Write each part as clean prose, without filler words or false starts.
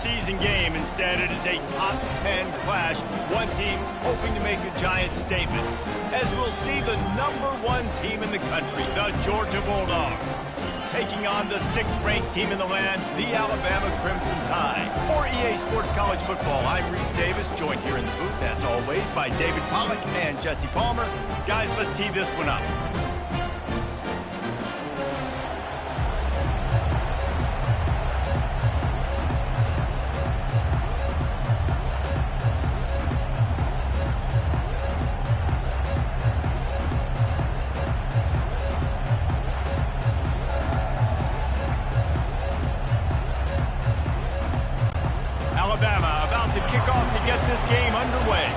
preseason game. Instead, it is a top 10 clash. One team hoping to make a giant statement, as we'll see the #1 team in the country, the Georgia Bulldogs, taking on the 6th-ranked team in the land, the Alabama Crimson Tide. For EA Sports College Football, I'm Reese Davis, joined here in the booth, as always, by David Pollack and Jesse Palmer. Guys, let's tee this one up. Alabama about to kick off to get this game underway.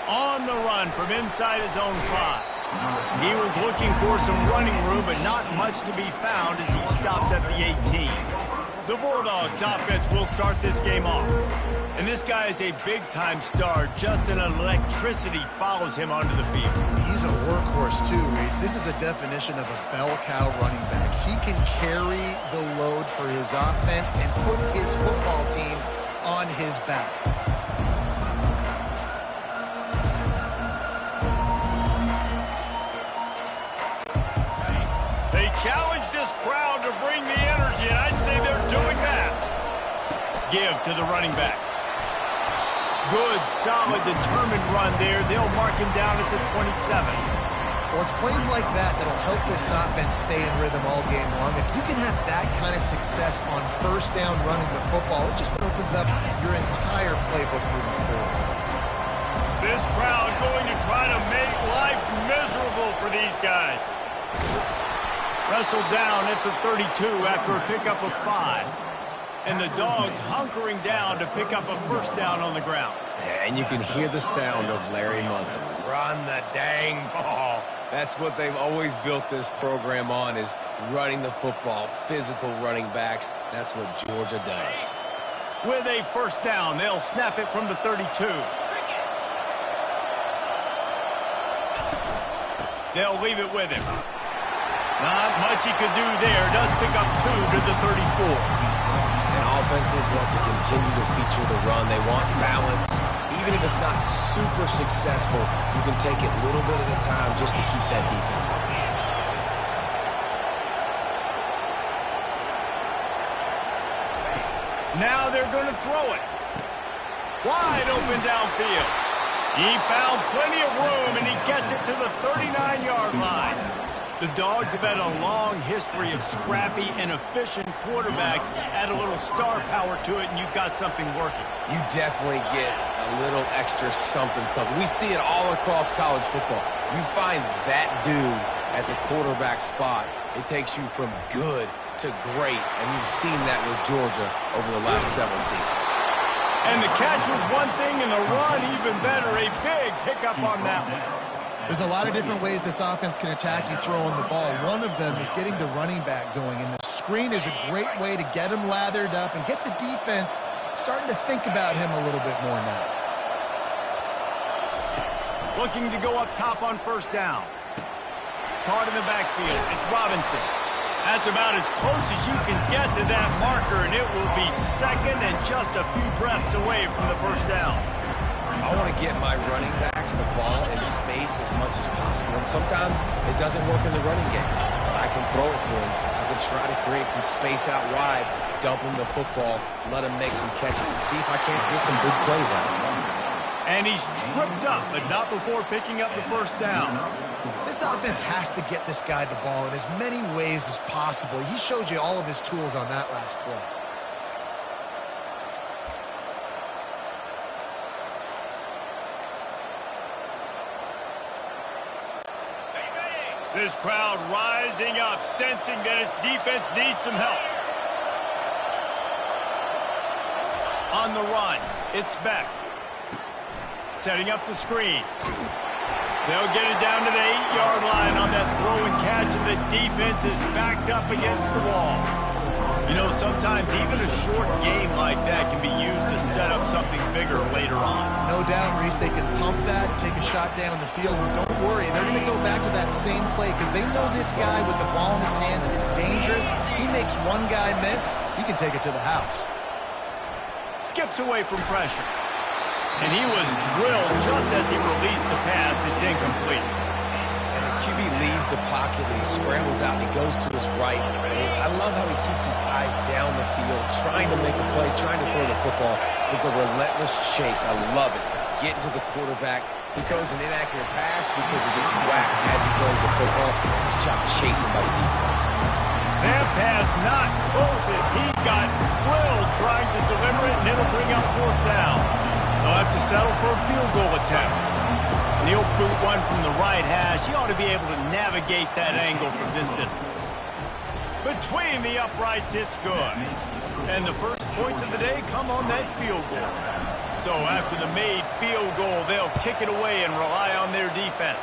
On the run from inside his own 5. He was looking for some running room, but not much to be found as he stopped at the 18. The Bulldogs offense will start this game off. And this guy is a big-time star. Just an electricity follows him onto the field. He's a workhorse too, Reese. This is a definition of a bell cow running back. He can carry the load for his offense and put his football team on his back. They challenge this crowd to bring the energy, and I'd say they're doing that. Give to the running back. Good, solid, determined run there. They'll mark him down at the 27. Well, it's plays like that that'll help this offense stay in rhythm all game long. If you can have that kind of success on first down running the football, it just opens up your entire playbook moving forward. This crowd going to try to make life miserable for these guys. Wrestled down at the 32 after a pickup of 5. And the Dogs hunkering down to pick up a first down on the ground. And you can hear the sound of Larry Munson. Run the dang ball. That's what they've always built this program on, is running the football, physical running backs. That's what Georgia does. With a first down, they'll snap it from the 32. They'll leave it with him. Not much he could do there. Does pick up 2 to the 34. Offenses want to continue to feature the run. They want balance. Even if it's not super successful, you can take it little bit at a time just to keep that defense honest. Now they're going to throw it. Wide open downfield. He found plenty of room, and he gets it to the 39-yard line. The Dogs have had a long history of scrappy and efficient quarterbacks. Add a little star power to it, and you've got something working. You definitely get a little extra something. We see it all across college football. You find that dude at the quarterback spot, it takes you from good to great, and you've seen that with Georgia over the last several seasons. And the catch was one thing, and the run even better. A big pickup on that one. There's a lot of different ways this offense can attack you throwing the ball. One of them is getting the running back going, and the screen is a great way to get him lathered up and get the defense starting to think about him a little bit more now. Looking to go up top on first down. Caught in the backfield. It's Robinson. That's about as close as you can get to that marker, and it will be second and just a few breaths away from the first down. I want to get my running backs the ball in space as much as possible. And sometimes it doesn't work in the running game. But I can throw it to him. I can try to create some space out wide, dump him the football, let him make some catches, and see if I can't get some big plays out of him. And he's tripped up, but not before picking up the first down. This offense has to get this guy the ball in as many ways as possible. He showed you all of his tools on that last play. This crowd rising up, sensing that its defense needs some help. On the run, it's Beck. Setting up the screen. They'll get it down to the 8-yard line on that throw and catch, and the defense is backed up against the wall. You know, sometimes even a short game like that can be used to set up something bigger later on. No doubt, Reese, they can pump that, take a shot down the field, and don't worry, they're going to go back to that same play because they know this guy with the ball in his hands is dangerous. He makes one guy miss, he can take it to the house. Skips away from pressure. And he was drilled just as he released the pass. It's incomplete. And the QB leaves the pocket and he scrambles out and he goes to his right. And I love how he keeps his eyes down the field, trying to make a play, trying to throw the football with a relentless chase. I love it. Getting to the quarterback. He throws an inaccurate pass because he gets whacked as he throws the football. Nice job chasing by the defense. That pass not close as he got drilled trying to deliver it, and it'll bring up fourth down. They'll have to settle for a field goal attempt. And he'll boot one from the right hash. He ought to be able to navigate that angle from this distance. Between the uprights, it's good. And the first points of the day come on that field goal. So after the made field goal, they'll kick it away and rely on their defense.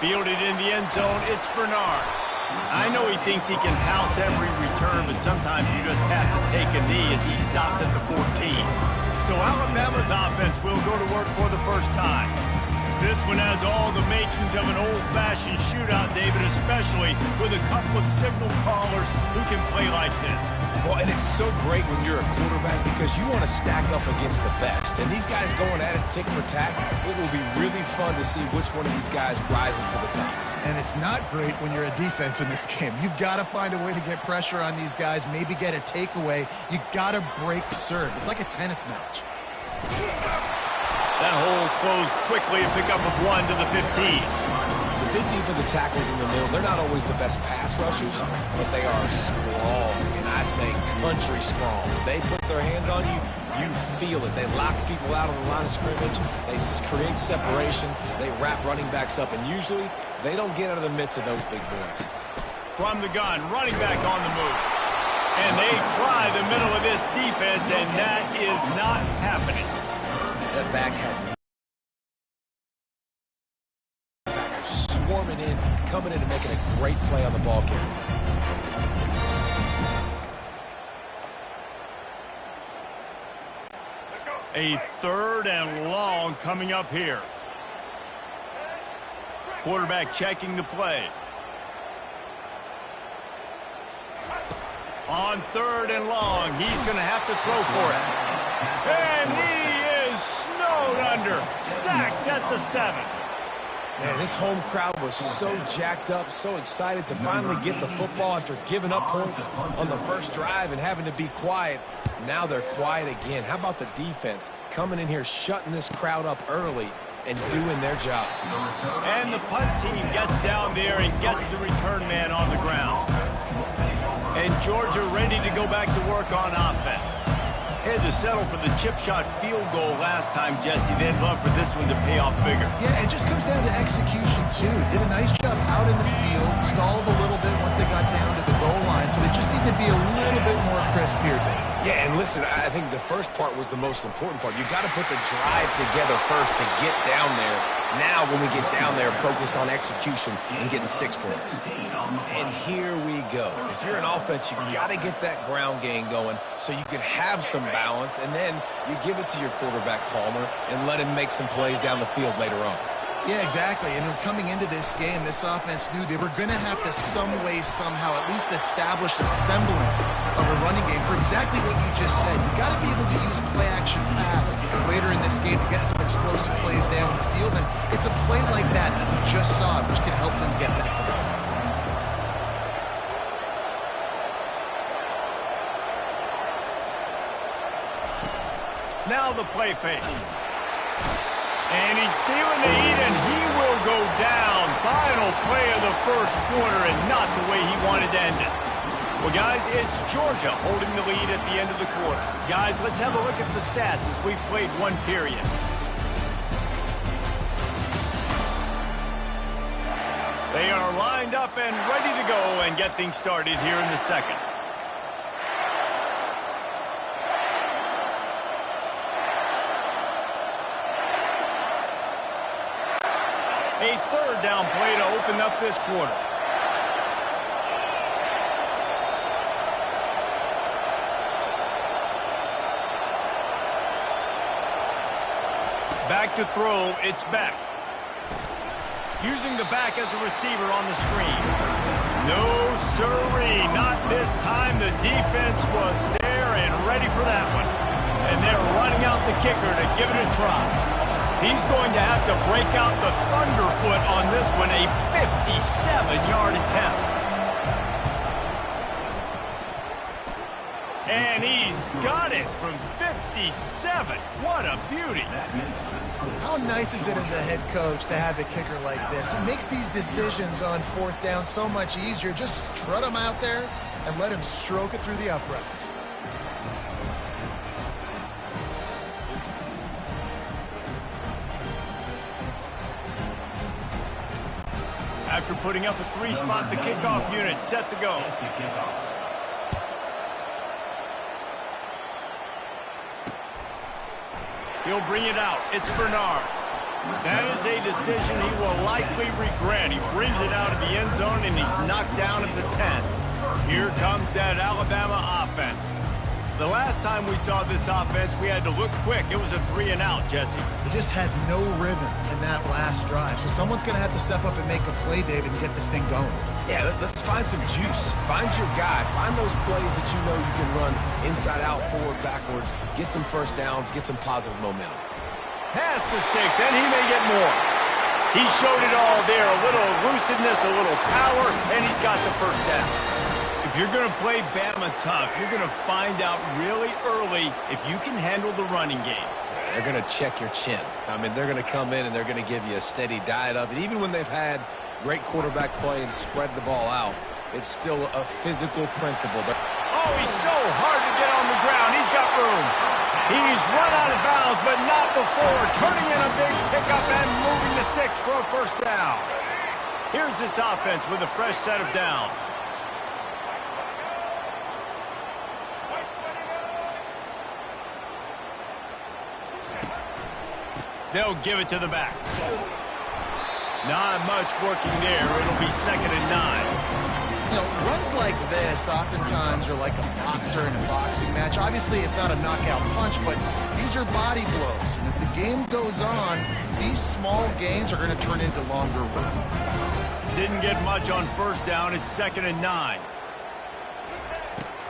Fielded in the end zone, it's Bernard. I know he thinks he can house every return, but sometimes you just have to take a knee as he stopped at the 14. So Alabama's offense will go to work for the first time. This one has all the makings of an old-fashioned shootout, David, especially with a couple of signal callers who can play like this. Well, and it's so great when you're a quarterback because you want to stack up against the best. And these guys going at it tick for tack, it will be really fun to see which one of these guys rises to the top. And it's not great when you're a defense in this game. You've got to find a way to get pressure on these guys, maybe get a takeaway. You got to break serve. It's like a tennis match. That hole closed quickly, a pickup of 1 to the 15. The big defensive tackles in the middle, they're not always the best pass rushers, but they are strong, and I say country strong. They put their hands on you, you feel it. They lock people out on the line of scrimmage. They create separation. They wrap running backs up, and usually they don't get out of the midst of those big boys. From the gun, running back on the move. And they try the middle of this defense, and that is not happening. That back had swarming in, coming in and making a great play on the ball carrier. A 3rd and long coming up here. Quarterback checking the play. On 3rd and long, he's going to have to throw for it. And he is snowed under, sacked at the 7. Man, this home crowd was so jacked up, so excited to finally get the football after giving up points on the first drive and having to be quiet. Now they're quiet again. How about the defense coming in here, shutting this crowd up early and doing their job? And the punt team gets down there and gets the return man on the ground. And Georgia ready to go back to work on offense. Had to settle for the chip shot field goal last time, Jesse. They'd love for this one to pay off bigger. Yeah, it just comes down to execution, too. Did a nice job out in the field, stalled a little bit once they got down to the goal line, so they just need to be a little bit more crisp here, baby. Yeah, and listen, I think the first part was the most important part. You got to put the drive together first to get down there. Now, when we get down there, focus on execution and getting 6 points. And here we go. If you're an offense, you got to get that ground game going so you can have some balance, and then you give it to your quarterback, Palmer, and let him make some plays down the field later on. Yeah, exactly. And coming into this game, this offense knew they were going to have to some way, somehow, at least establish a semblance of a running game for exactly what you just said. You got to be able to use play-action pass later in this game to get some explosive plays down the field. And it's a play like that that we just saw, which can help them get that going. Now the play fake. And he's feeling the heat, and he will go down. Final play of the first quarter, and not the way he wanted to end it. Well, guys, it's Georgia holding the lead at the end of the quarter. Guys, let's have a look at the stats as we've played one period. They are lined up and ready to go and get things started here in the second. A 3rd down play to open up this quarter. Back to throw, it's Beck. Using the back as a receiver on the screen. No sirree, not this time. The defense was there and ready for that one. And they're running out the kicker to give it a try. He's going to have to break out the thunderfoot on this one, a 57-yard attempt. And he's got it from 57. What a beauty. How nice is it as a head coach to have a kicker like this? It makes these decisions on fourth down so much easier. Just strut him out there and let him stroke it through the uprights. After putting up a three-spot, the kickoff unit set to go. He'll bring it out. It's Bernard. That is a decision he will likely regret. He brings it out of the end zone, and he's knocked down at the 10. Here comes that Alabama offense. The last time we saw this offense, we had to look quick. It was a 3-and-out, Jesse. They just had no rhythm in that last drive. So someone's going to have to step up and make a play, David, and get this thing going. Yeah, let's find some juice. Find your guy. Find those plays that you know you can run inside out, forward, backwards. Get some first downs. Get some positive momentum. Pass the sticks, and he may get more. He showed it all there. A little elusiveness, a little power, and he's got the first down. If you're going to play Bama tough, you're going to find out really early if you can handle the running game. They're going to check your chin. I mean, they're going to come in and they're going to give you a steady diet of it. Even when they've had great quarterback play and spread the ball out, it's still a physical principle. Oh, he's so hard to get on the ground. He's got room. He's run out of bounds, but not before turning in a big pickup and moving the sticks for a first down. Here's this offense with a fresh set of downs. They'll give it to the back. Not much working there. It'll be 2nd and 9. You know, runs like this oftentimes are like a boxer in a boxing match. Obviously, it's not a knockout punch, but these are body blows. And as the game goes on, these small gains are going to turn into longer runs. Didn't get much on first down. It's 2nd and 9.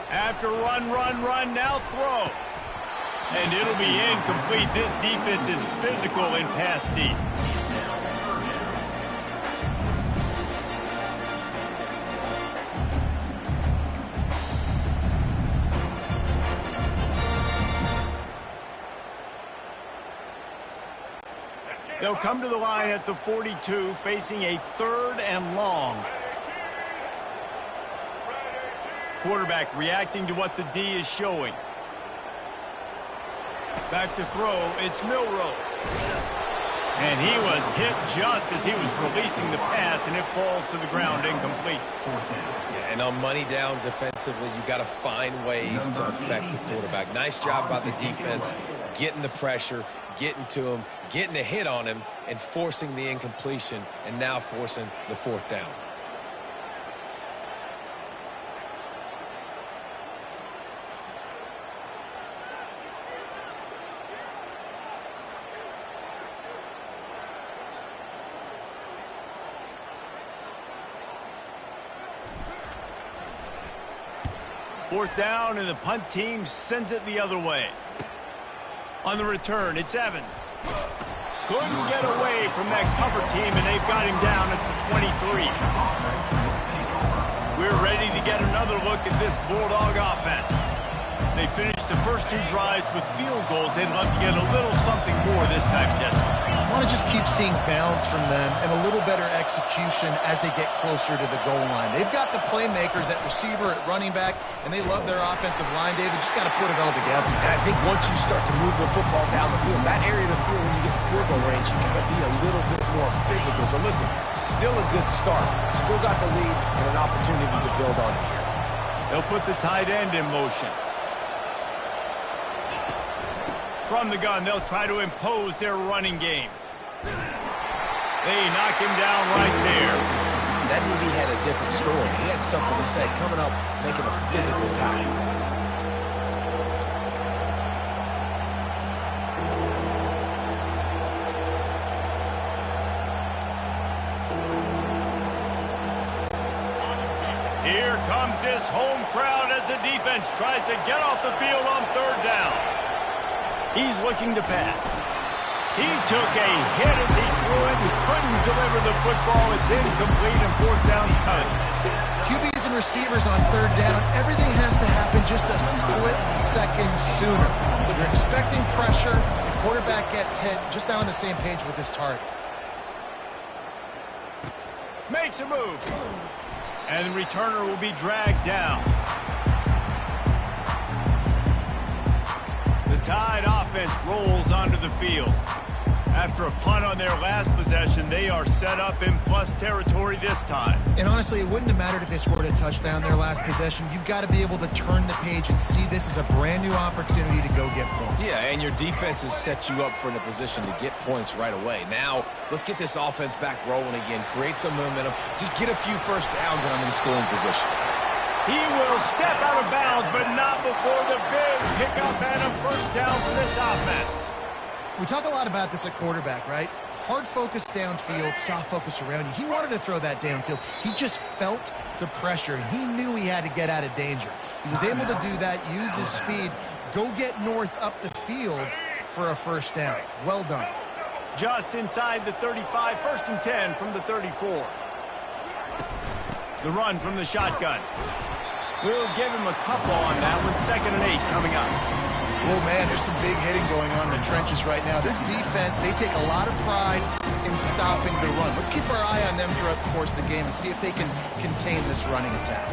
After run, now throw. And it'll be incomplete. This defense is physical in pass deep. They'll come to the line at the 42, facing a 3rd and long. Quarterback reacting to what the D is showing. Back to throw, it's Milroe. And he was hit just as he was releasing the pass, and it falls to the ground incomplete. Yeah, and on money down defensively, you got to find ways to affect the quarterback. Nice job by the defense, getting the pressure, getting to him, getting a hit on him, and forcing the incompletion, and now forcing the 4th down. Fourth down, and the punt team sends it the other way. On the return, it's Evans. Couldn't get away from that cover team, and they've got him down at the 23. We're ready to get another look at this Bulldog offense. They finished the first 2 drives with field goals. They'd love to get a little something more this time, Jesse. I want to just keep seeing bounce from them and a little better execution as they get closer to the goal line. They've got the playmakers at receiver, at running back, and they love their offensive line, David. Just got to put it all together. And I think once you start to move the football down the field, that area of the field, when you get field goal range, you got to be a little bit more physical. So listen, still a good start. Still got the lead and an opportunity to build on it here. They'll put the tight end in motion. From the gun, they'll try to impose their running game. They knock him down right there. That DB had a different story. He had something to say, coming up, making a physical tackle. Here comes this home crowd as the defense tries to get off the field on third down. He's looking to pass. He took a hit as he threw it and couldn't deliver the football. It's incomplete and fourth down's coming. QBs and receivers on third down, everything has to happen just a split second sooner. You're expecting pressure, the quarterback gets hit, just not on the same page with his target. Makes a move. And the returner will be dragged down. The Tide offense rolls onto the field. After a punt on their last possession, they are set up in plus territory this time. And honestly, it wouldn't have mattered if they scored a touchdown their last possession. You've got to be able to turn the page and see this as a brand new opportunity to go get points. Yeah, and your defense has set you up for in a position to get points right away. Now, let's get this offense back rolling again, create some momentum, just get a few first downs, and I'm in scoring position. He will step out of bounds, but not before the big pickup and a first down for this offense. We talk a lot about this at quarterback, right? Hard focus downfield, soft focus around you. He wanted to throw that downfield. He just felt the pressure. He knew he had to get out of danger. He was able to do that, use his speed, go get north up the field for a first down. Well done. Just inside the 35, 1st and 10 from the 34. The run from the shotgun. We'll give him a couple on that one. 2nd and 8 coming up. Oh, man, there's some big hitting going on in the trenches right now. This defense, they take a lot of pride in stopping the run. Let's keep our eye on them throughout the course of the game and see if they can contain this running attack.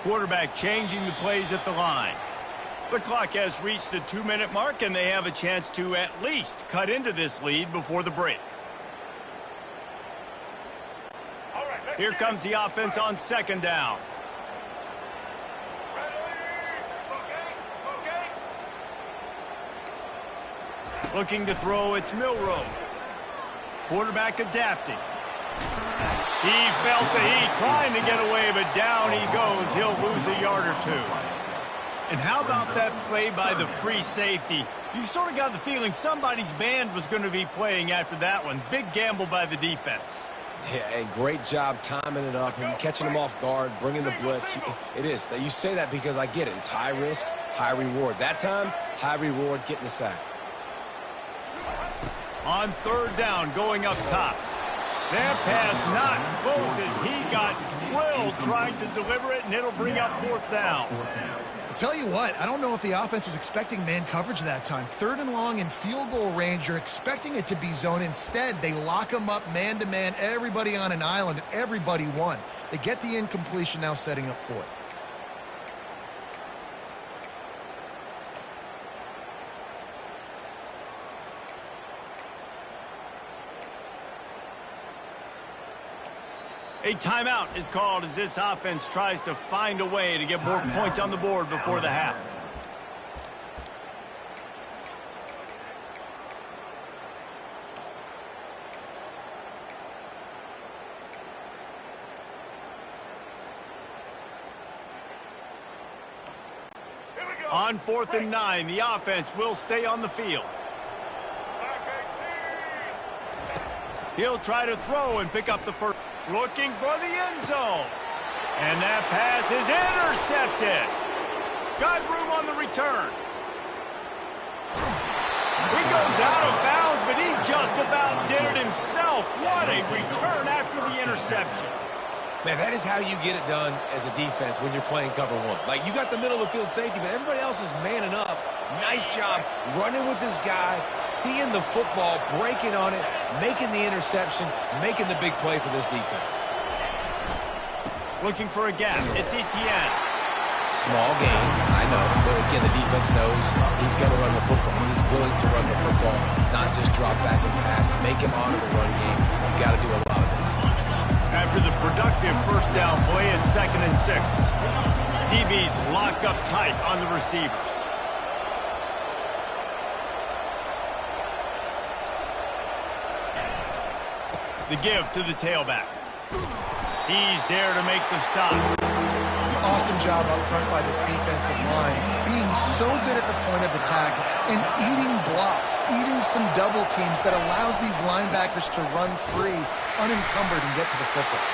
Quarterback changing the plays at the line. The clock has reached the 2-minute mark, and they have a chance to at least cut into this lead before the break. Here comes the offense on 2nd down. Looking to throw, it's Milroe. Quarterback adapting. He felt the heat, trying to get away, but down he goes. He'll lose a yard or two. And how about that play by the free safety? You sort of got the feeling somebody's band was going to be playing after that one. Big gamble by the defense. Yeah, and great job timing it up and catching them off guard, bringing the blitz. It is. You say that because I get it. It's high risk, high reward. That time, high reward, getting the sack. On 3rd down, going up top. That pass not close as he got drilled trying to deliver it, and it'll bring up 4th down. I'll tell you what, I don't know if the offense was expecting man coverage that time. 3rd and long in field goal range, you're expecting it to be zone. Instead, they lock them up man-to-man, everybody on an island, and everybody won. They get the incompletion, now setting up 4th. A timeout is called as this offense tries to find a way to get more points on the board before the half. On 4th and 9, the offense will stay on the field. He'll try to throw and pick up the first. Looking for the end zone. And that pass is intercepted. Got room on the return. He goes out of bounds, but he just about did it himself. What a return after the interception. Man, that is how you get it done as a defense when you're playing cover 1. Like, you got the middle of the field safety, but everybody else is manning up. Nice job running with this guy, seeing the football, breaking on it, making the interception, making the big play for this defense. Looking for a gap. It's Etienne. Small game, I know, but again, the defense knows he's going to run the football. He's willing to run the football, not just drop back and pass, make him honor the run game. You got to do a lot of this. After the productive first down play at 2nd and 6, DBs locked up tight on the receivers. The give to the tailback. He's there to make the stop. Awesome job up front by this defensive line, being so good at the point of attack and eating blocks, eating some double teams that allows these linebackers to run free, unencumbered, and get to the football.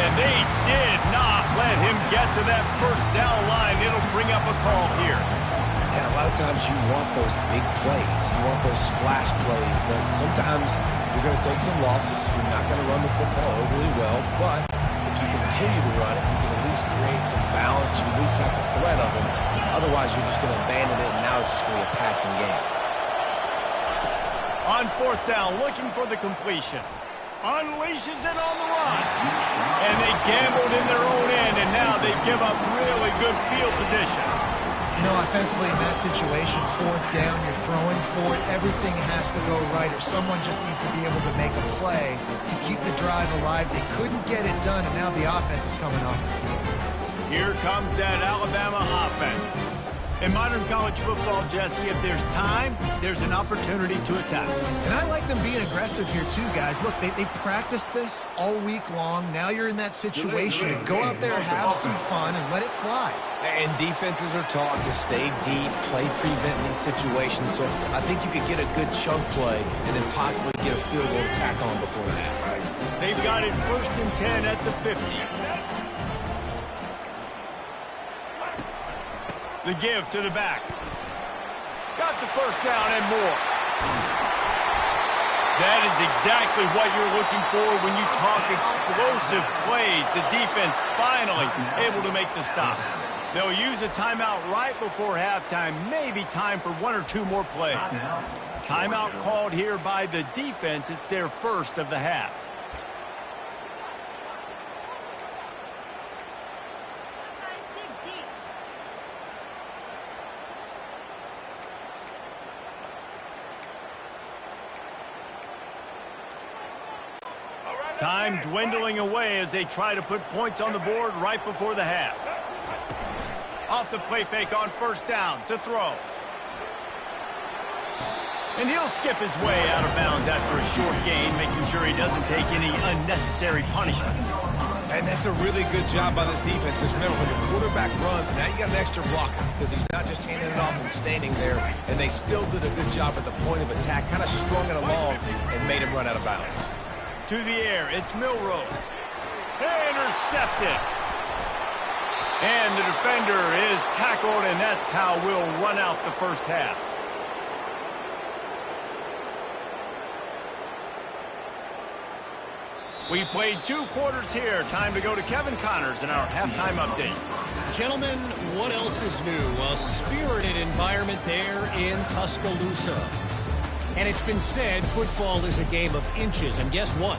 And they did not let him get to that first down line. It'll bring up a call here. And a lot of times you want those big plays. You want those splash plays. But sometimes you're going to take some losses. You're not going to run the football overly well. But if you continue to run it, you can at least create some balance. You at least have the threat of it. Otherwise, you're just going to abandon it, and now it's just going to be a passing game. On fourth down, looking for the completion. Unleashes it on the run. And they gambled in their own end, and now they give up really good field position. You know, offensively in that situation, fourth down, you're throwing for it. Everything has to go right, or someone just needs to be able to make a play to keep the drive alive. They couldn't get it done, and now the offense is coming off the field. Here comes that Alabama offense. In modern college football, Jesse, if there's time, there's an opportunity to attack. And I like them being aggressive here too, guys. Look, they practiced this all week long. Now you're in that situation to go out there, have some fun, and let it fly. And defenses are taught to stay deep, play prevent in these situations. So I think you could get a good chunk play and then possibly get a field goal to tack on before the half. They've got it 1st and 10 at the 50. The give to the back. Got the first down and more. That is exactly what you're looking for when you talk explosive plays. The defense finally able to make the stop. They'll use a timeout right before halftime. Maybe time for 1 or 2 more plays. Timeout called here by the defense. It's their first of the half. Time dwindling away as they try to put points on the board right before the half. Off the play fake on first down to throw. And he'll skip his way out of bounds after a short gain, making sure he doesn't take any unnecessary punishment. And that's a really good job by this defense because remember, when the quarterback runs, now you got an extra blocker because he's not just handing it off and standing there. And they still did a good job at the point of attack, kind of strung it along and made him run out of bounds. To the air, it's Milroe. Intercepted. And the defender is tackled, and that's how we'll run out the first half. We played 2 quarters here. Time to go to Kevin Connors in our halftime update. Gentlemen, what else is new? A spirited environment there in Tuscaloosa. And it's been said football is a game of inches. And guess what?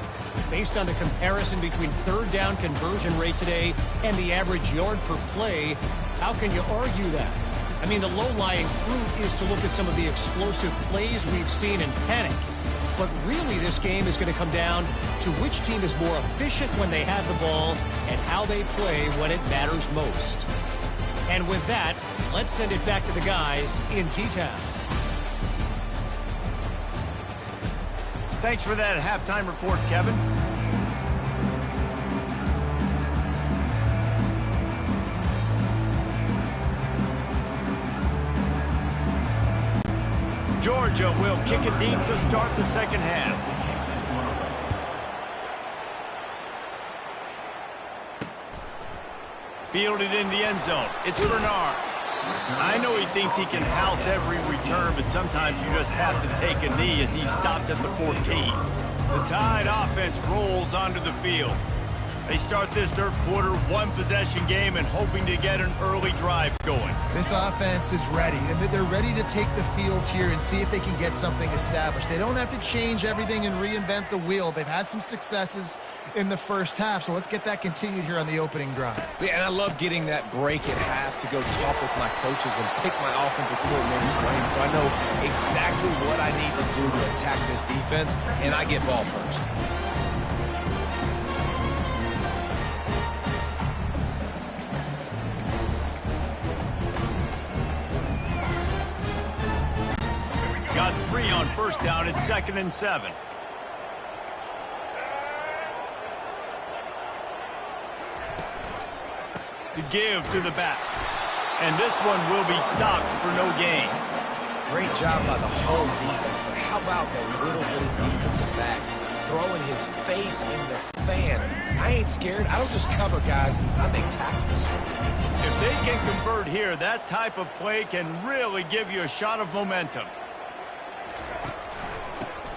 Based on the comparison between third down conversion rate today and the average yard per play, how can you argue that? I mean, the low-lying fruit is to look at some of the explosive plays we've seen in panic. But really, this game is going to come down to which team is more efficient when they have the ball and how they play when it matters most. And with that, let's send it back to the guys in T-Town. Thanks for that halftime report, Kevin. Georgia will kick it deep to start the second half. Fielded in the end zone. It's Bernard. I know he thinks he can house every return, but sometimes you just have to take a knee as he stopped at the 14. The Tide offense rolls onto the field. They start this third quarter, 1-possession game, and hoping to get an early drive going. This offense is ready, and they're ready to take the field here and see if they can get something established. They don't have to change everything and reinvent the wheel. They've had some successes in the first half, so let's get that continued here on the opening drive. Yeah, and I love getting that break at half to go talk with my coaches and pick my offensive coordinator's brain so I know exactly what I need to do to attack this defense, and I get ball first. Got 3 on first down. It's 2nd and 7. The give to the back. And this one will be stopped for no gain. Great job by the whole defense, but how about that little bit of defensive back to throwing his face in the fan. I ain't scared. I don't just cover guys. I make tackles. If they can convert here, that type of play can really give you a shot of momentum.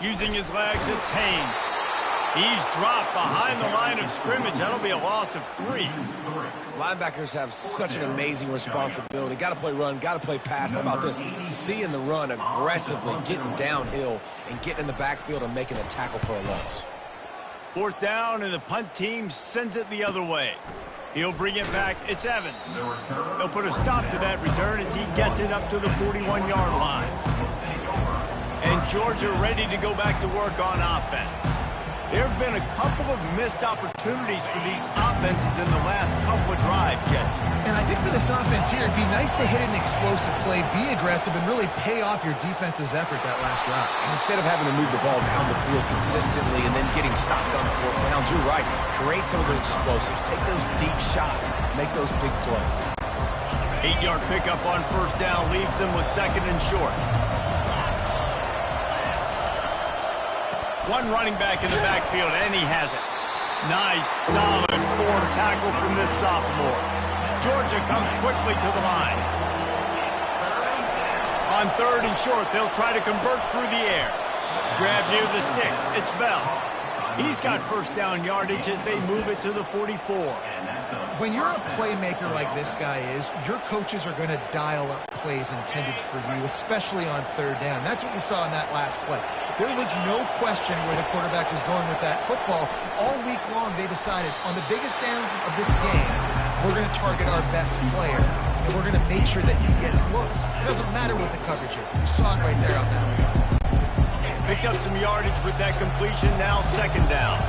Using his legs, it's Haynes. He's dropped behind the line of scrimmage. That'll be a loss of 3. Linebackers have such an amazing responsibility. Got to play run, got to play pass. How about this? Seeing the run aggressively, getting downhill, and getting in the backfield and making a tackle for a loss. 4th down, and the punt team sends it the other way. He'll bring it back. It's Evans. They'll put a stop to that return as he gets it up to the 41-yard line. And Georgia ready to go back to work on offense. There have been a couple of missed opportunities for these offenses in the last couple of drives, Jesse. And I think for this offense here, it'd be nice to hit an explosive play, be aggressive, and really pay off your defense's effort that last drive. And instead of having to move the ball down the field consistently and then getting stopped on 4th downs, you're right. Create some of those explosives. Take those deep shots. Make those big plays. 8-yard pickup on 1st down leaves them with 2nd and short. One running back in the backfield, and he has it. Nice, solid form tackle from this sophomore. Georgia comes quickly to the line. On 3rd and short, they'll try to convert through the air. Grab near the sticks. It's Bell. He's got 1st down yardage as they move it to the 44. When you're a playmaker like this guy is, your coaches are going to dial up plays intended for you, especially on 3rd down. That's what you saw in that last play. There was no question where the quarterback was going with that football. All week long, they decided on the biggest downs of this game, we're going to target our best player, and we're going to make sure that he gets looks. It doesn't matter what the coverage is. You saw it right there on that one. Picked up some yardage with that completion, now 2nd down.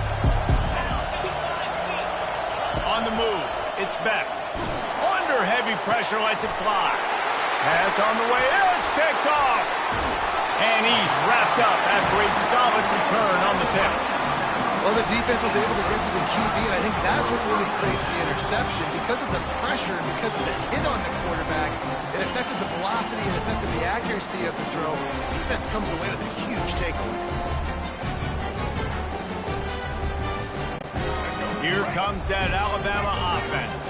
On the move, it's Beck. Under heavy pressure, lets it fly. Pass on the way, it's picked off. And he's wrapped up after a solid return on the pick. Well, the defense was able to get to the QB, and I think that's what really creates the interception. Because of the pressure, because of the hit on the quarterback, it affected the velocity, it affected the accuracy of the throw. The defense comes away with a huge takeaway. Here comes that Alabama offense.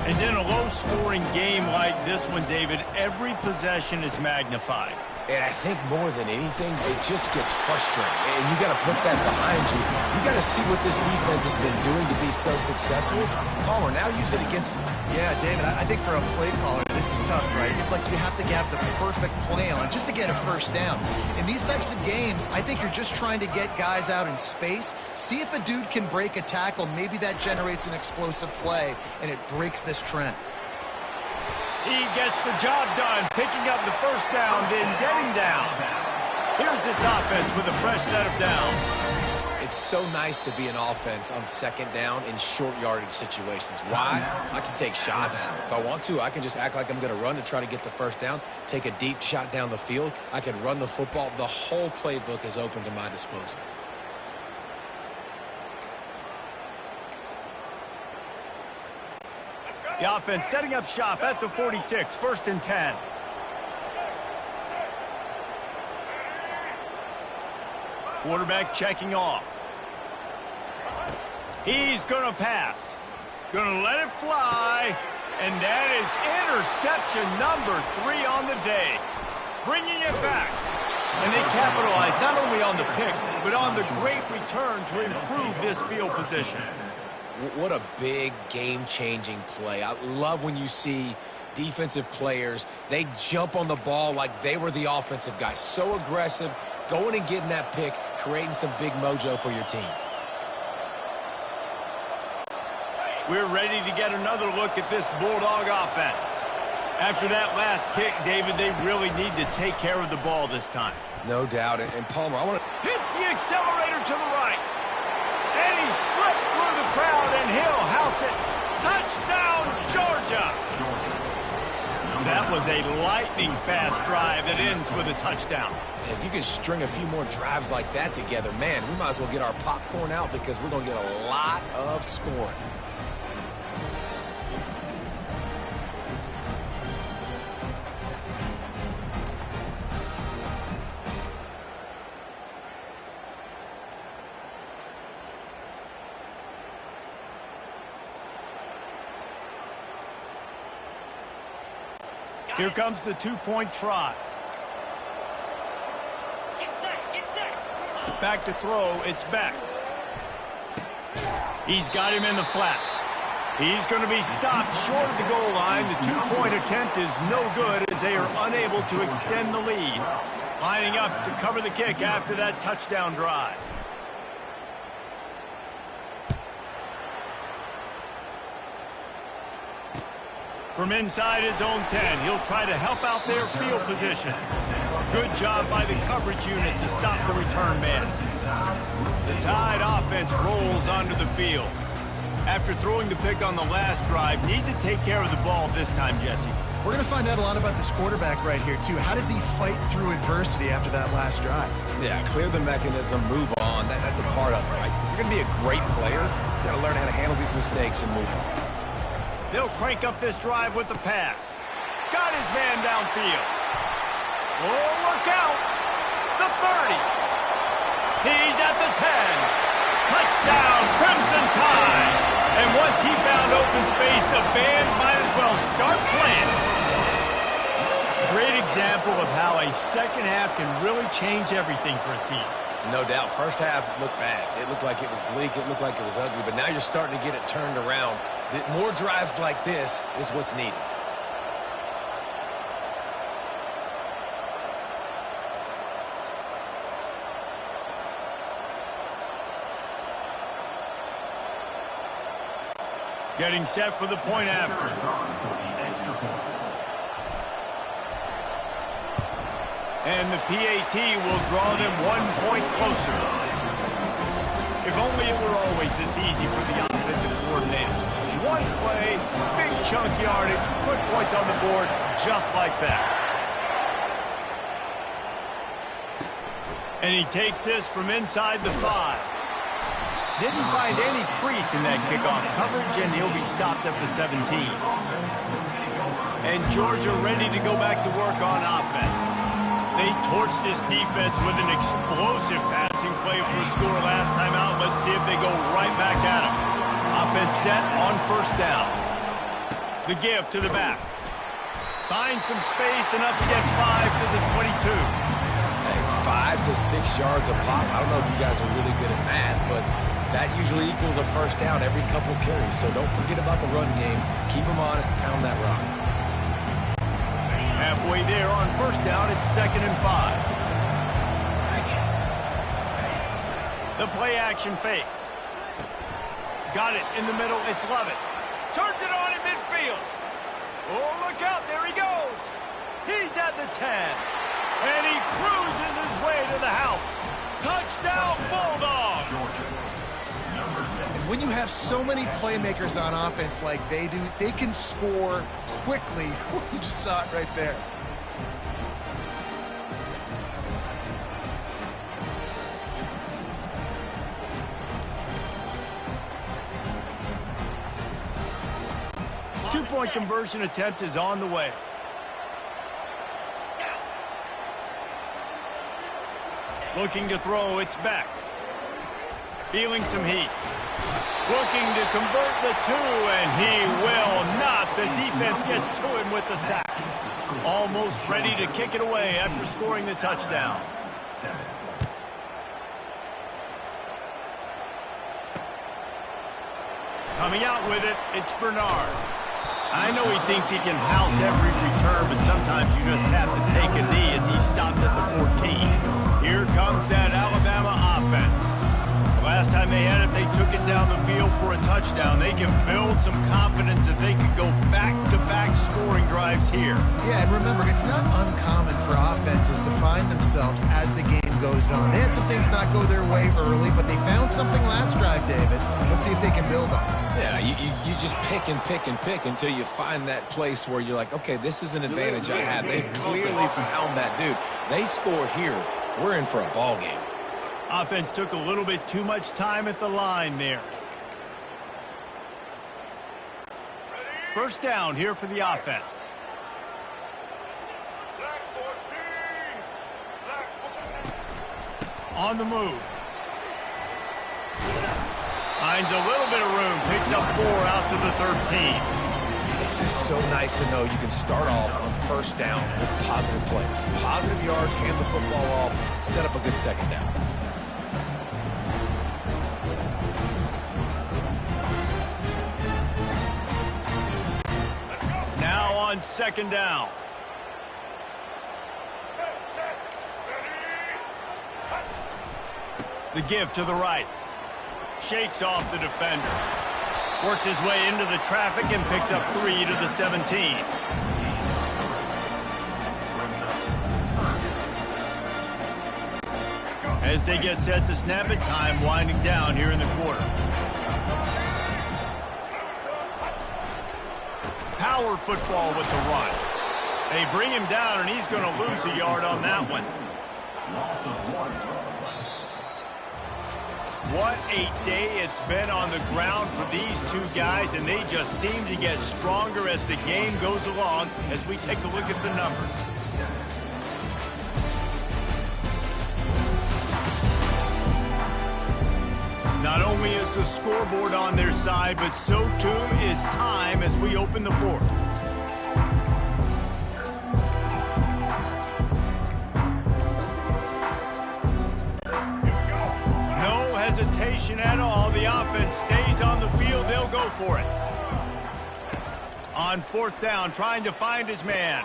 And in a low-scoring game like this one, David, every possession is magnified. And I think more than anything, it just gets frustrating. And you got to put that behind you. You got to see what this defense has been doing to be so successful. Palmer, now use it against them. Yeah, David, I think for a play caller, this is tough, right? It's like you have to have the perfect play on just to get a 1st down. In these types of games, I think you're just trying to get guys out in space, see if a dude can break a tackle. Maybe that generates an explosive play, and it breaks this trend. He gets the job done, picking up the 1st down, then getting down. Here's this offense with a fresh set of downs. It's so nice to be an offense on 2nd down in short yardage situations. Why? I can take shots. If I want to, I can just act like I'm going to run to try to get the 1st down, take a deep shot down the field. I can run the football. The whole playbook is open to my disposal. The offense setting up shop at the 46, 1st and 10. Quarterback checking off. He's going to pass. Going to let it fly. And that is interception number 3 on the day. Bringing it back. And they capitalize not only on the pick, but on the great return to improve this field position. What a big game-changing play. I love when you see defensive players, they jump on the ball like they were the offensive guy. So aggressive, going and getting that pick, creating some big mojo for your team. We're ready to get another look at this Bulldog offense. After that last pick, David, they really need to take care of the ball this time. No doubt. And Palmer, I want to... Hits the accelerator to the right. And he slipped through the crowd, and he'll house it. Touchdown, Georgia! That was a lightning-fast drive that ends with a touchdown. If you can string a few more drives like that together, man, we might as well get our popcorn out because we're going to get a lot of scoring. Here comes the two-point try. Back to throw, it's Beck. He's got him in the flat. He's going to be stopped short of the goal line. The two-point attempt is no good as they are unable to extend the lead. Lining up to cover the kick after that touchdown drive. From inside his own 10, he'll try to help out their field position. Good job by the coverage unit to stop the return man. The Tide offense rolls onto the field. After throwing the pick on the last drive, need to take care of the ball this time, Jesse. We're going to find out a lot about this quarterback right here, too. How does he fight through adversity after that last drive? Yeah, clear the mechanism, move on. That's a part of it, right? If you're going to be a great player, you got to learn how to handle these mistakes and move on. They'll crank up this drive with the pass. Got his man downfield. Oh, look out! The 30. He's at the 10. Touchdown, Crimson Tide. And once he found open space, the band might as well start playing. Great example of how a second half can really change everything for a team. No doubt. First half looked bad. It looked like it was bleak. It looked like it was ugly. But now you're starting to get it turned around. More drives like this is what's needed. Getting set for the point after. And the PAT will draw them 1 point closer. If only it were always this easy for the offensive coordinator. One play, big chunk yardage, put points on the board just like that. And he takes this from inside the 5. Didn't find any crease in that kickoff coverage, and he'll be stopped at the 17. And Georgia ready to go back to work on offense. They torched this defense with an explosive passing play for a score last time out. Let's see if they go right back at him. Offense set on first down. The give to the back. Finds some space, enough to get 5 to the 22. Hey, 5 to 6 yards a pop. I don't know if you guys are really good at math, but that usually equals a first down every couple carries. So don't forget about the run game. Keep them honest, pound that rock. Halfway there on first down, it's 2nd and 5. The play action fake. Got it in the middle, it's Lovett. Turns it on in midfield. Oh, look out, there he goes. He's at the 10. And he cruises his way to the house. Touchdown, Bulldogs. And when you have so many playmakers on offense like they do, they can score quickly. You just saw it right there. Two-point conversion attempt is on the way. Looking to throw, it's back. Feeling some heat. Looking to convert the 2, and he will not. The defense gets to him with the sack. Almost ready to kick it away after scoring the touchdown. Coming out with it, it's Bernard. I know he thinks he can house every return, but sometimes you just have to take a knee as he stopped at the 14. Here comes that Alabama offense. Last time they had it, they took it down the field for a touchdown. They can build some confidence that they could go back-to-back scoring drives here. Yeah, and remember, it's not uncommon for offenses to find themselves as the game goes on. They had some things not go their way early, but they found something last drive, David. Let's see if they can build on it. Yeah, you just pick and pick and pick until you find that place where you're like, okay, this is an advantage I have. They clearly found that dude. They score here. We're in for a ball game. Offense took a little bit too much time at the line there. First down here for the offense. On the move. Finds a little bit of room. Picks up 4 out to the 13. It's just so nice to know you can start off on first down with positive plays. Positive yards, hand the football off, set up a good second down. Now on second down. The give to the right. Shakes off the defender. Works his way into the traffic and picks up 3 to the 17. As they get set to snap it, time winding down here in the quarter. Power football with the run. They bring him down, and he's going to lose a yard on that one. What a day it's been on the ground for these two guys, and they just seem to get stronger as the game goes along as we take a look at the numbers. Not only is the scoreboard on their side, but so too is time as we open the fourth. No hesitation at all. The offense stays on the field. They'll go for it. On fourth down, trying to find his man.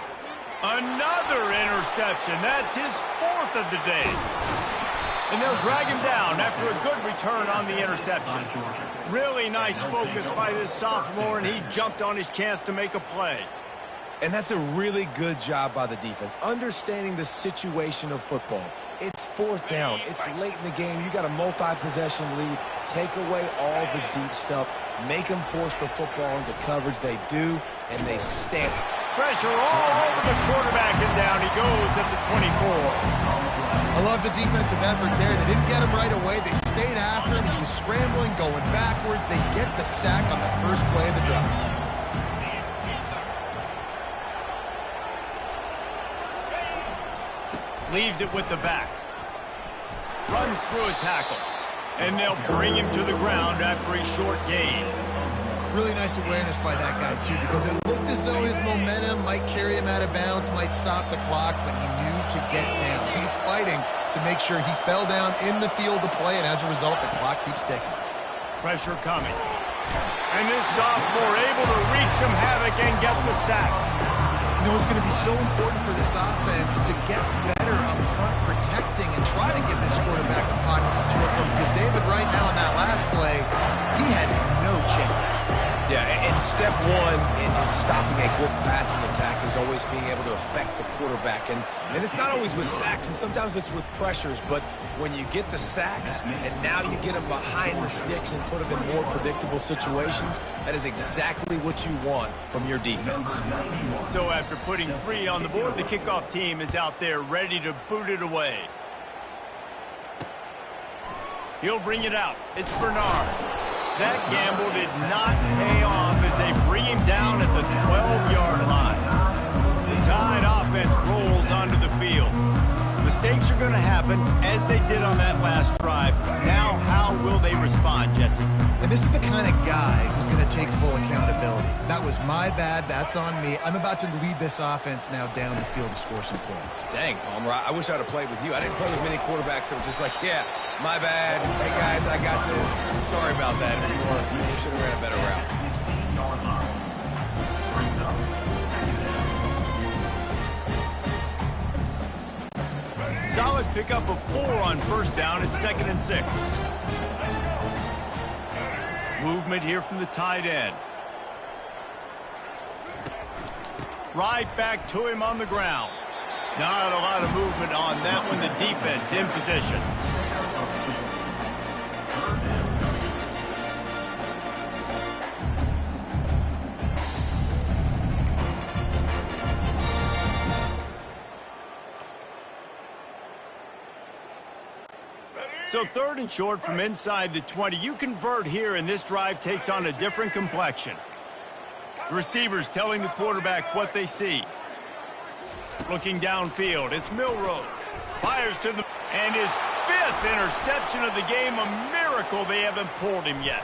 Another interception. That's his 4th of the day. And they'll drag him down after a good return on the interception. Really nice focus by this sophomore, and he jumped on his chance to make a play. And that's a really good job by the defense, understanding the situation of football. It's 4th down. It's late in the game. You got a multi-possession lead. Take away all the deep stuff. Make them force the football into coverage. They do, and they stamp it. Pressure all over the quarterback, and down he goes at the 24. I love the defensive effort there. They didn't get him right away. They stayed after him. He was scrambling, going backwards. They get the sack on the first play of the drive. Leaves it with the back. Runs through a tackle. And they'll bring him to the ground after a short gain. Really nice awareness by that guy, too, because it looked as though his momentum might carry him out of bounds, might stop the clock, but he knew to get down. He was fighting to make sure he fell down in the field to play, and as a result, the clock keeps ticking. Pressure coming. And this sophomore able to wreak some havoc and get the sack. You know, it's going to be so important for this offense to get better up front protecting and try to give this quarterback a pocket to throw from, because David, right now in that last play, he had no chance. Yeah, and step one in stopping a good passing attack is always being able to affect the quarterback. And it's not always with sacks, and sometimes it's with pressures. But when you get the sacks, and now you get them behind the sticks and put them in more predictable situations, that is exactly what you want from your defense. So after putting 3 on the board, the kickoff team is out there ready to boot it away. He'll bring it out. It's Bernard. That gamble did not pay off as they bring him down at the 12-yard line. The Tide offense rolls onto the field. Mistakes are going to happen, as they did on that last drive. Now, how will they respond, Jesse? And this is the kind of guy who's going to take full accountability. That was my bad. That's on me. I'm about to lead this offense now down the field to score some points. Dang, Palmer, I wish I'd have played with you. I didn't play with many quarterbacks that were just like, yeah, my bad. Hey, guys, I got this. Sorry about that. If you should have ran a better route. Solid pickup of 4 on first down. It's 2nd and 6. Movement here from the tight end. Right back to him on the ground. Not a lot of movement on that one. The defense in position. So 3rd and short from inside the 20. You convert here, and this drive takes on a different complexion. The receivers telling the quarterback what they see. Looking downfield, it's Milroe. Fires to the... And his 5th interception of the game. A miracle they haven't pulled him yet.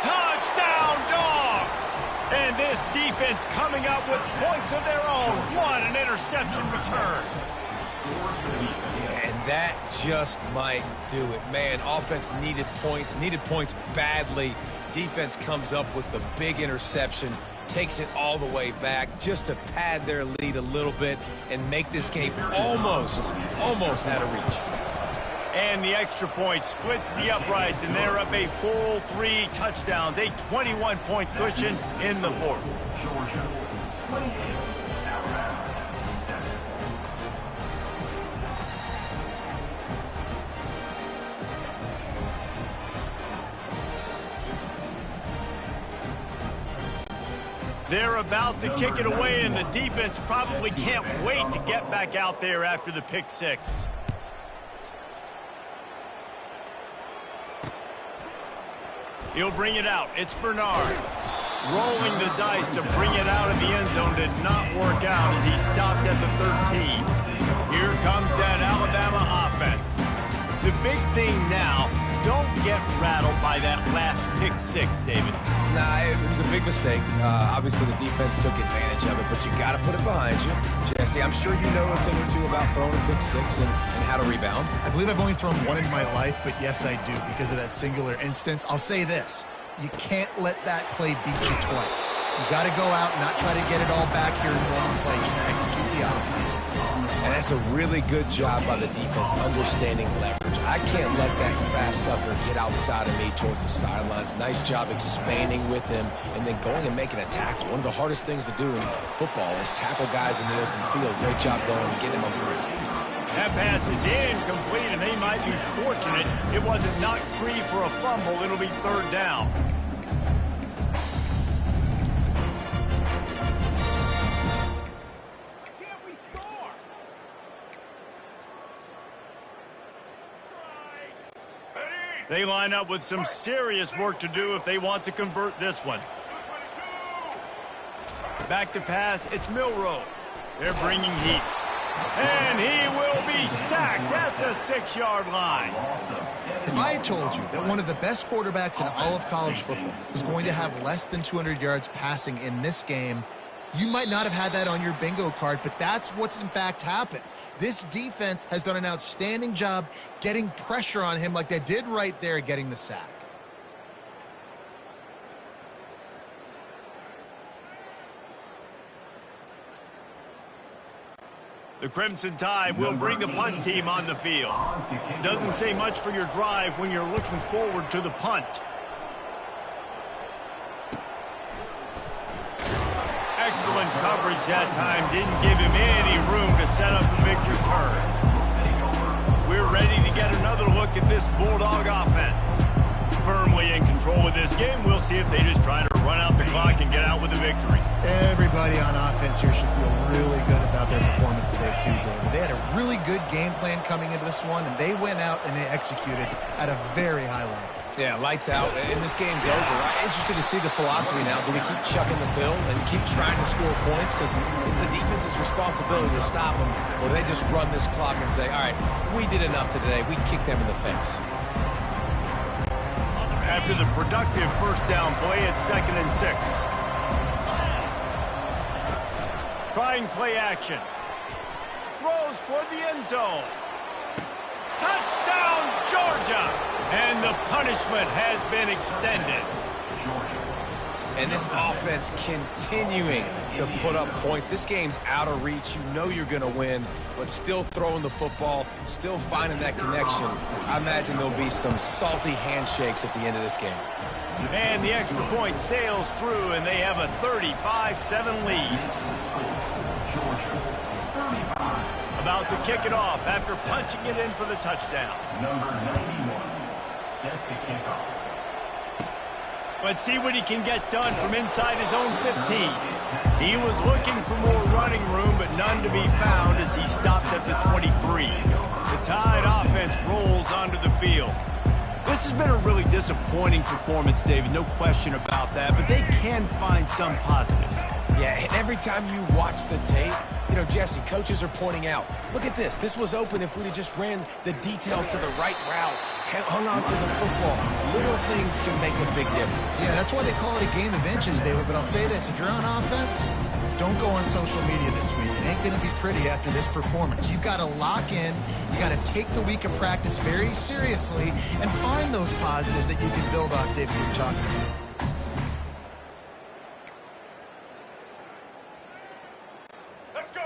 Touchdown, Dogs! And this defense coming up with points of their own. What an interception return. Yeah, and that just might do it. Man, offense needed points badly. Defense comes up with the big interception, takes it all the way back just to pad their lead a little bit and make this game almost out of reach. And the extra point splits the uprights, and they're up a full 3 touchdowns, a 21-point cushion in the fourth. They're about to kick it away, and the defense probably can't wait to get back out there after the pick 6. He'll bring it out. It's Bernard. Rolling the dice to bring it out of the end zone did not work out as he stopped at the 13. Here comes that Alabama offense. The big thing now, don't get rattled by that last pick 6, David. Nah, it was a big mistake. Obviously, the defense took advantage of it, but you got to put it behind you. Jesse, I'm sure you know a thing or two about throwing a pick 6 and how to rebound. I believe I've only thrown one in my life, but yes, I do because of that singular instance. I'll say this. You can't let that play beat you twice. You got to go out and not try to get it all back here in one play. Just execute the offense. And that's a really good job by the defense understanding leverage. I can't let that fast sucker get outside of me towards the sidelines. Nice job expanding with him and then going and making a tackle. One of the hardest things to do in football is tackle guys in the open field. Great job going and getting them on the ground. That pass is incomplete, and they might be fortunate it wasn't knocked free for a fumble. It'll be 3rd down. Can't we score? They line up with some serious work to do if they want to convert this one. Back to pass, it's Milroe. They're bringing heat. And he will be sacked at the 6-yard line. If I had told you that one of the best quarterbacks in all of college football was going to have less than 200 yards passing in this game, you might not have had that on your bingo card, but that's what's in fact happened. This defense has done an outstanding job getting pressure on him like they did right there, getting the sack. The Crimson Tide will bring the punt team on the field. Doesn't say much for your drive when you're looking forward to the punt. Excellent coverage that time. Didn't give him any room to set up a big return. We're ready to get another look at this Bulldog offense. Firmly in control of this game. We'll see if they just try to run out the clock and get out with a victory. Everybody on offense here should feel really good about their performance today too, David. They had a really good game plan coming into this one, and they went out and they executed at a very high level. Yeah, lights out, and this game's over. I'm interested to see the philosophy now. Do we keep chucking the pill and keep trying to score points because it's the defense's responsibility to stop them, or do they just run this clock and say, all right, we did enough today. We kicked them in the face. After the productive first down play, it's 2nd and 6. Trying play action. Throws toward the end zone. Touchdown, Georgia! And the punishment has been extended. And this offense continuing to put up points. This game's out of reach. You know you're going to win, but still throwing the football, still finding that connection. I imagine there'll be some salty handshakes at the end of this game. And the extra point sails through, and they have a 35-7 lead. About to kick it off after punching it in for the touchdown. Number 91, set to kick off. Let's see what he can get done from inside his own 15. He was looking for more running room, but none to be found as he stopped at the 23. The Tide offense rolls onto the field. This has been a really disappointing performance, David, no question about that, but they can find some positives. Yeah, and every time you watch the tape, you know, Jesse, coaches are pointing out, look at this. This was open if we'd have just ran the details to the right route, hung on to the football. Little things can make a big difference. Yeah, that's why they call it a game of inches, David. But I'll say this, if you're on offense, don't go on social media this week. It ain't going to be pretty after this performance. You've got to lock in. You got to take the week of practice very seriously and find those positives that you can build off, David, you're talking about.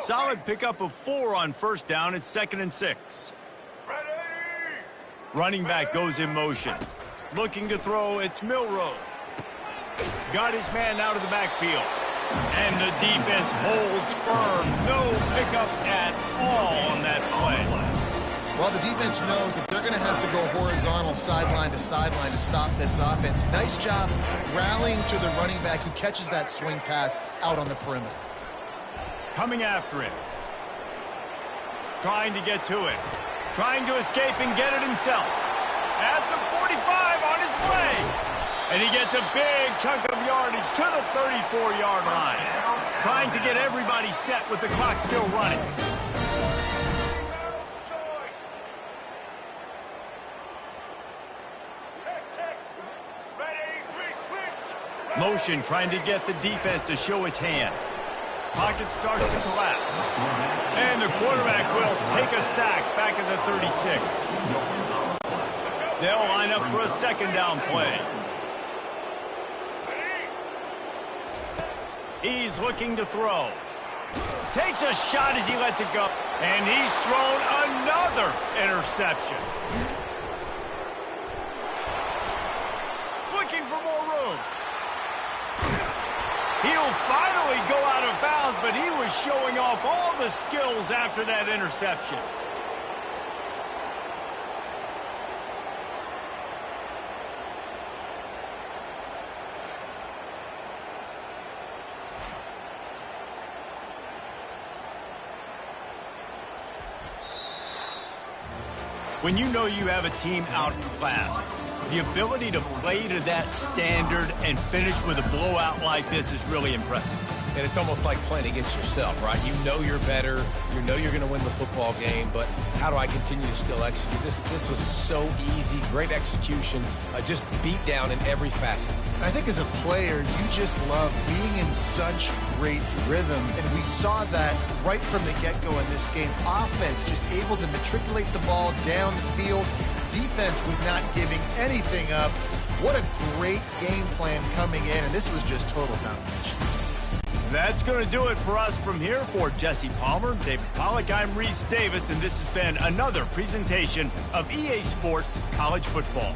Solid pickup of 4 on first down. It's 2nd and 6. Running back goes in motion. Looking to throw, it's Milroe. Got his man out of the backfield. And the defense holds firm. No pickup at all on that play. Well, the defense knows that they're going to have to go horizontal sideline to stop this offense. Nice job rallying to the running back who catches that swing pass out on the perimeter. Coming after him. Trying to get to it. Trying to escape and get it himself. At the 45 on his way. And he gets a big chunk of yardage to the 34-yard line. Trying to get everybody set with the clock still running. Motion trying to get the defense to show his hand. Pocket starts to collapse. And the quarterback will take a sack back at the 36. They'll line up for a 2nd down play. He's looking to throw. Takes a shot as he lets it go. And he's thrown another interception. Looking for more room. He'll finally go out of bounds, but he was showing off all the skills after that interception. When you know you have a team outclassed, the ability to play to that standard and finish with a blowout like this is really impressive. And it's almost like playing against yourself, right? You know you're better. You know you're going to win the football game, but how do I continue to still execute? This was so easy. Great execution. Just beat down in every facet. I think as a player, you just love being in such great rhythm, and we saw that right from the get-go in this game. Offense just able to matriculate the ball down the field. Defense was not giving anything up. What a great game plan coming in, and this was just total domination. That's going to do it for us from here. For Jesse Palmer, David Pollack, I'm Reese Davis, and this has been another presentation of EA Sports College Football.